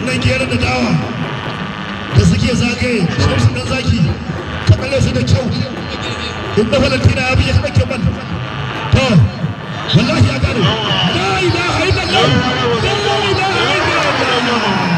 wannan gerin da dawa da suke zagaye shamsu dan zaki ka kalle su da kyau inda Valentina ya biya kake ban to wallahi ya gano la ilaha illallah la ilaha illallah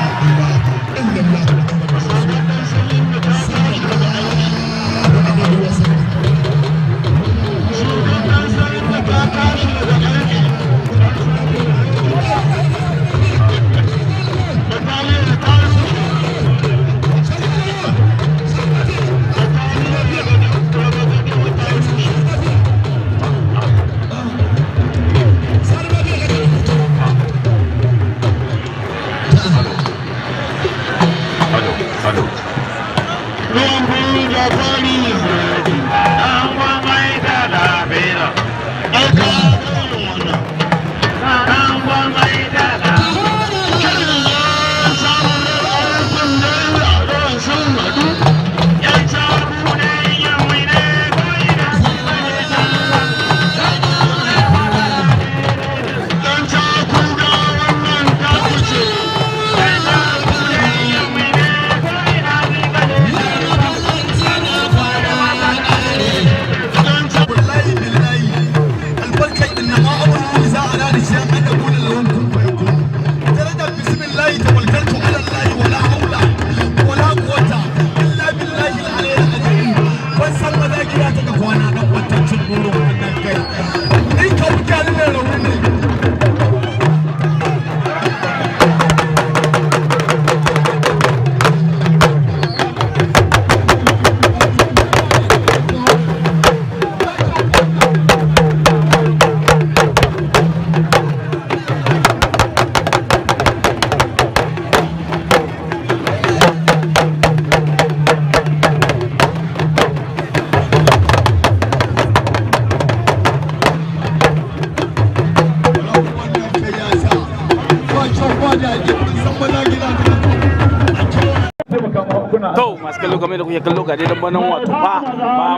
To masu kallo game da kuke kallo gari dan banan wato ba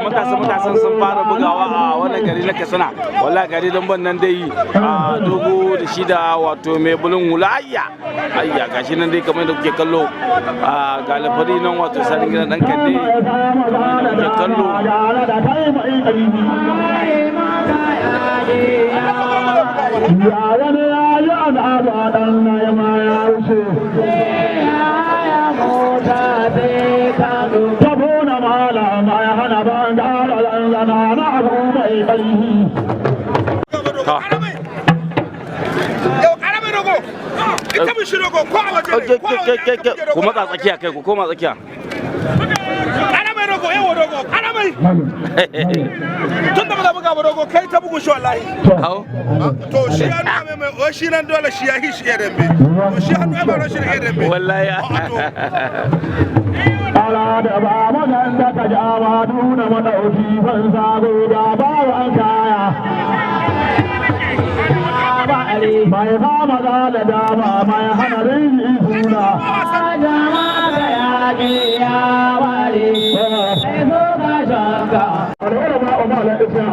matasan sun fara bugawa a wannan gari na Katsina wallahi gari dan banan dai dogo da shi da wato mai bulun wulayya ayya gashi nan dai kamar da kuke kallo ga lafari nan wato sanin gidan dan kande kamar da kuke kallo ku matsa tsakiya kai ku koma tsakiya rogo yawa rogo karamai tun da ba buga ba rogo kai ta bugu shi wallahi to shi an mai mai o shi nan dole shi ya hi shi dambe to shi hannu ya baro shi da dambe wallahi ala da ba magan da ka jawa duna madauki ban sago da ba an kaya mai fama da dama mai hana rinji suna jama'a ga yaƙi ya ware sai zo ka shaka alwara ma o mala isa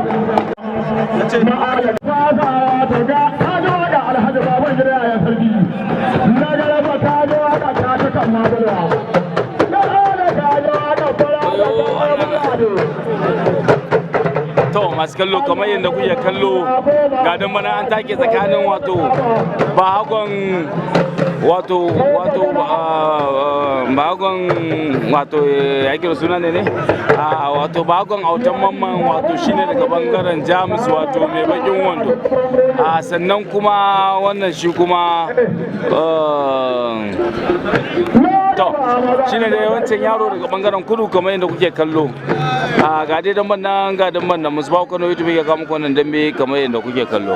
ma'ala fasa ta ga ka zo da alhaji baban gida ya sarki na ga ba ka zo ka ta kan magana na ala ka zo ka fara to masu kallo kamar yadda kuke kallo ga dan bana an take tsakanin wato bahagon ya kira suna ne wato bahagon autan mamman wato shine daga bangaren jamus wato mai bakin wando sannan kuma wannan shi kuma to shine da yawancin yaro daga bangaren kudu kamar yadda kuke kallo ga dai dan nan ga dan nan musu ba Kano YouTube ya kawo muku wannan dambe kamar yadda kuke kallo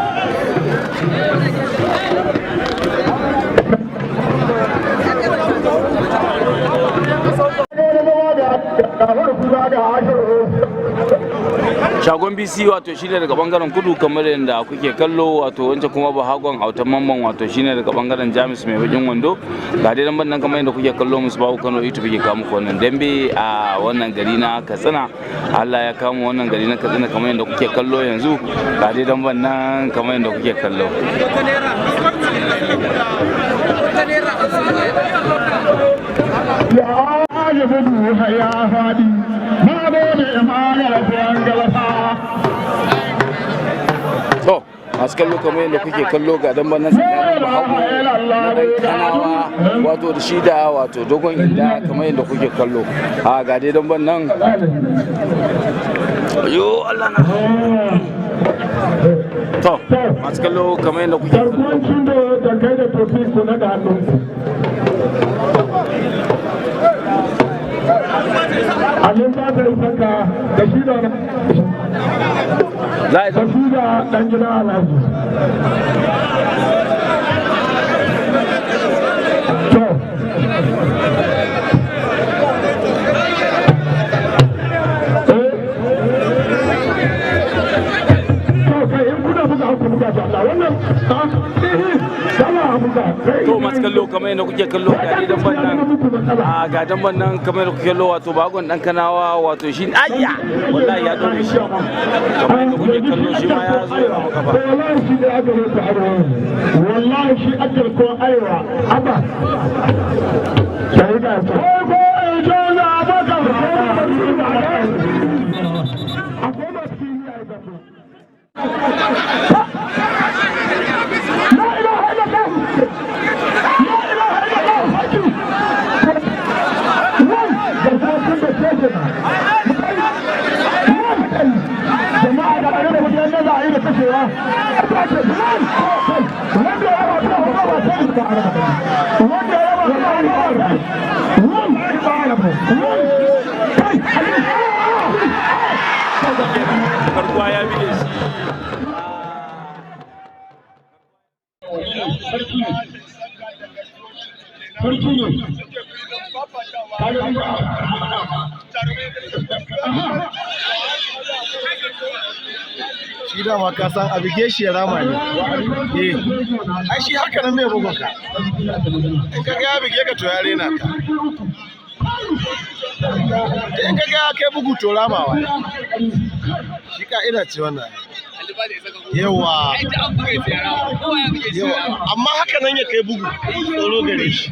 shagon BC wato shine daga bangaren kudu kamar yadda kuke kallo wato wancan kuma bahagon autan mamman wato shine daga bangaren Jamus mai bakin wando ga dai nan kamar yadda kuke kallo musu ba Kano YouTube ke kawo muku wannan dambe a wannan gari na Katsina Allah ya kawo wannan gari na Katsina kamar yadda kuke kallo yanzu ga dai nan kamar yadda kuke kallo masu kallo kamar yadda kuke kallo ga dan banan tsakanin bahago na dan kanawa wato da shi da wato dogon inda kamar yadda kuke kallo a ga dai dan banan yo Allah na to masu kallo kamar yadda kuke kallo Alin ba ta yi saka da shi da ɗan gida Alhaji. To masu kallo kamar yadda kuke kallo ga dan bannan a ga dan bannan kamar yadda kuke kallo wato bagon dan kanawa wato shi ayya wallahi ya dore shi kamar yadda kuke kallo shi ma ya zo ya maka ba wallahi shi akal ko aiwa aba sai da ko jo na baka Karkuwa ya bige shi. Shi dama ka san a bige shi ya rama ne. Ai shi haka nan mai bugun ka. In ka ga ya bige ka to ya rena ka. In ka ga ya kai bugu to ramawa. Shi ka'ida ce wannan. Yawa. Yawa. Amma haka nan ya kai bugu tsoro gare shi.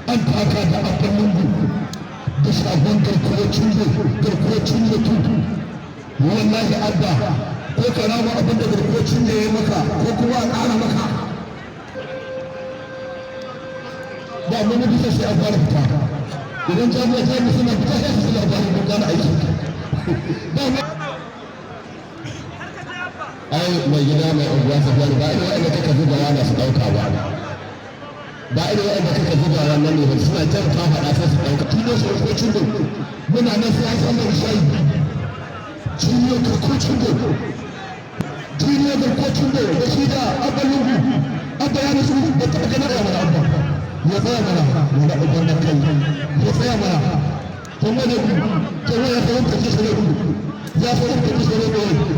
An taka da abin da shagon garkuwacin da tutu wallahi abba ko ka rama abin da garkuwacin da ya maka ko kuma a ƙara maka ba mun bisa sai a fara fita idan jami'a suna fita sai su labarin mun gane aiki ai mai gida mai unguwa safiyar ba ina wanda kaka zuba yana su ɗauka ba ba ina wanda kaka zuba wannan ne ba suna jan ta faɗa sai su ɗauka tun yau sai ko cindo muna nan sai an samu shayi tun yau ko cindo tun yau ko cindo da shi da abalin abba ya rasu da taɓa ganin da mana abba ya tsaya mana da uban da kai ya tsaya mana kuma da kuma ya fahimta ce sai ya fahimta ce sai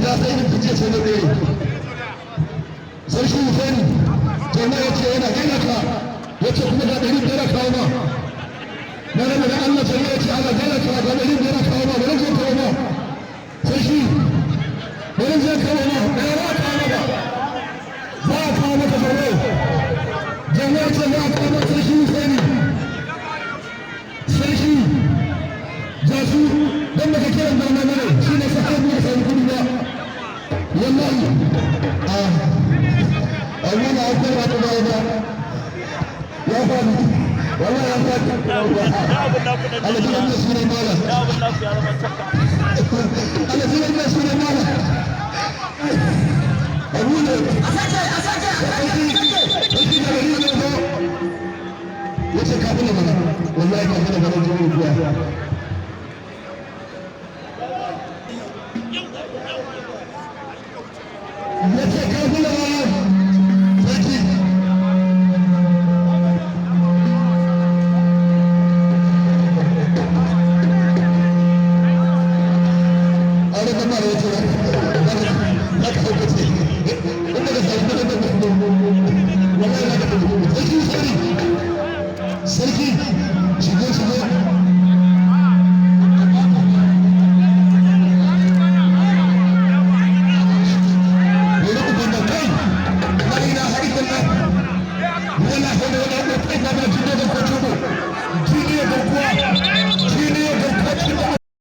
ya sai da fice sai da ɗaya sai shi hussein jama'a ya ce yana gaina ka ya ce kuma ga ɗari biyar kawo ma na rama da allah sai ya ce ana gaina ka ga ɗari biyar kawo ma bari zai kawo ma sai shi bari zai kawo ma ɗaya ba kawo ma ba a kawo maka zaune jama'a ce ba a kawo ma sai shi hussein sai shi ja su don baka kiran barna ne shi ne sahabi ya samu kudi ba wallahi Allah na akwai wata ba ba ya fadi wallahi ya fadi Allah ji wannan shi ne mala Allah ji wannan shi ne mala abu ne asake yace ka bula mana wallahi ka bula mana jini biya